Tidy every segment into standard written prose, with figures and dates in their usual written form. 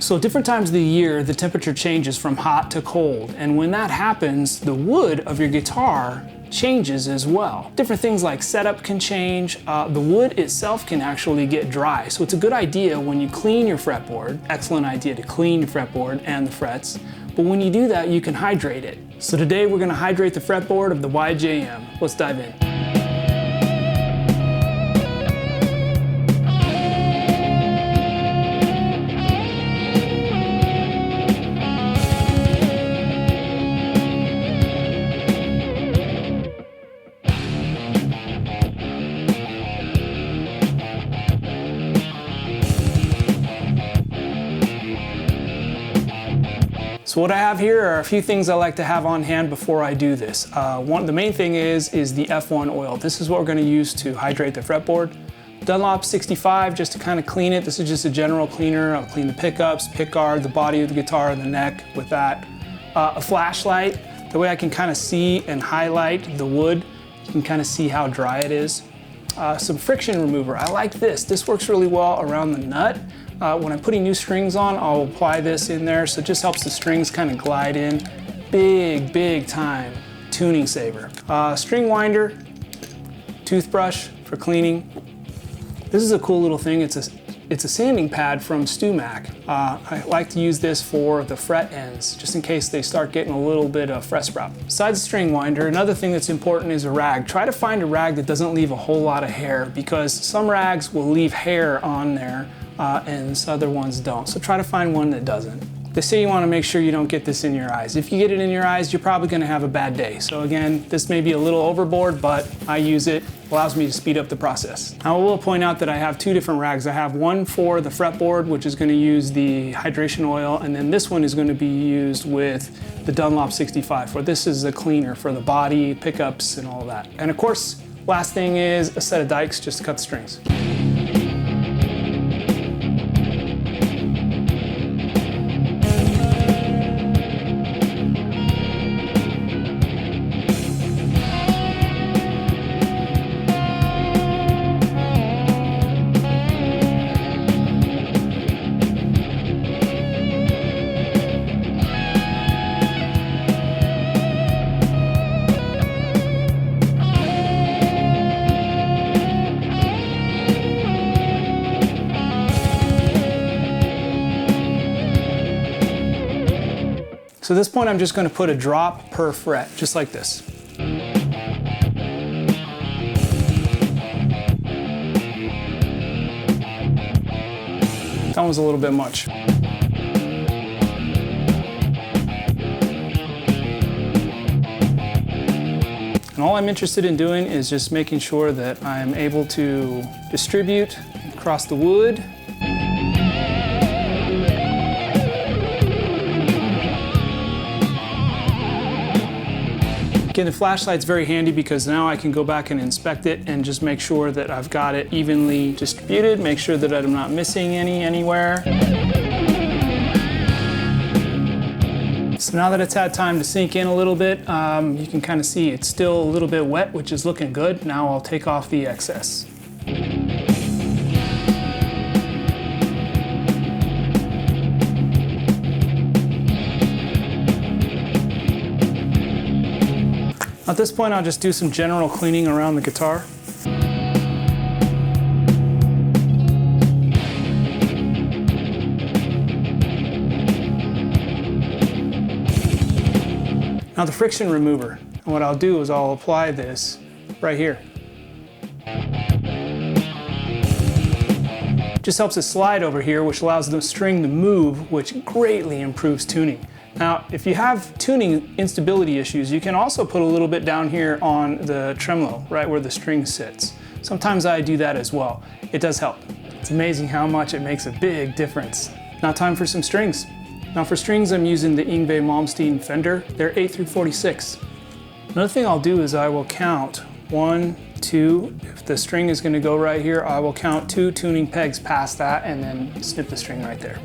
So different times of the year, the temperature changes from hot to cold. And when that happens, the wood of your guitar changes as well. Different things like setup can change. The wood itself can actually get dry. So it's a good idea when you clean your fretboard, excellent idea to clean your fretboard and the frets. But when you do that, you can hydrate it. So today we're gonna hydrate the fretboard of the YJM. Let's dive in. So what I have here are a few things I like to have on hand before I do this. The main thing is the F1 oil. This is what we're going to use to hydrate the fretboard. Dunlop 65 just to kind of clean it. This is just a general cleaner. I'll clean the pickups, pickguard, the body of the guitar, the neck with that. A flashlight, the way I can kind of see and highlight the wood. You can kind of see how dry it is. Some friction remover. I like this. This works really well around the nut. When I'm putting new strings on, I'll apply this in there, so it just helps the strings kind of glide in. Big time tuning saver. String winder, toothbrush for cleaning. This is a cool little thing. It's a sanding pad from StewMac. I like to use this for the fret ends, just in case they start getting a little bit of fret sprout. Besides the string winder, another thing that's important is a rag. Try to find a rag that doesn't leave a whole lot of hair, because some rags will leave hair on there, and other ones don't. So try to find one that doesn't. They say you want to make sure you don't get this in your eyes. If you get it in your eyes, you're probably going to have a bad day. So again, this may be a little overboard, but I use it. Allows me to speed up the process. Now I will point out that I have two different rags. I have one for the fretboard, which is going to use the hydration oil, and then this one is going to be used with the Dunlop 65. For this is a cleaner for the body, pickups, and all that. And of course, last thing is a set of dikes just to cut the strings. So at this point, I'm just going to put a drop per fret, just like this. That one's a little bit much. And all I'm interested in doing is just making sure that I'm able to distribute across the wood. Again, the flashlight's very handy because now I can go back and inspect it and just make sure that I've got it evenly distributed, make sure that I'm not missing anywhere. So now that it's had time to sink in a little bit, you can kind of see it's still a little bit wet, which is looking good. Now I'll take off the excess. At this point, I'll just do some general cleaning around the guitar. Now the friction remover, and what I'll do is I'll apply this right here. Just helps it slide over here, which allows the string to move, which greatly improves tuning. Now, if you have tuning instability issues, you can also put a little bit down here on the tremolo, right where the string sits. Sometimes I do that as well. It does help. It's amazing how much it makes a big difference. Now time for some strings. Now for strings, I'm using the Yngwie Malmsteen Fender. They're 8 through 46. Another thing I'll do is I will count 1, 2. If the string is going to go right here, I will count 2 tuning pegs past that and then snip the string right there.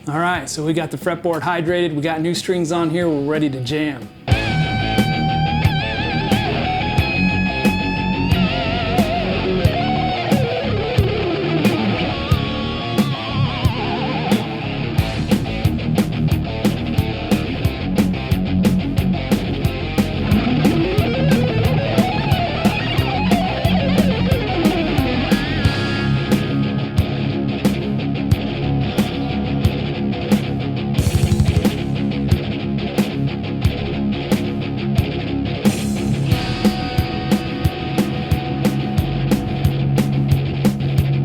All right, so we got the fretboard hydrated, we got new strings on here, we're ready to jam.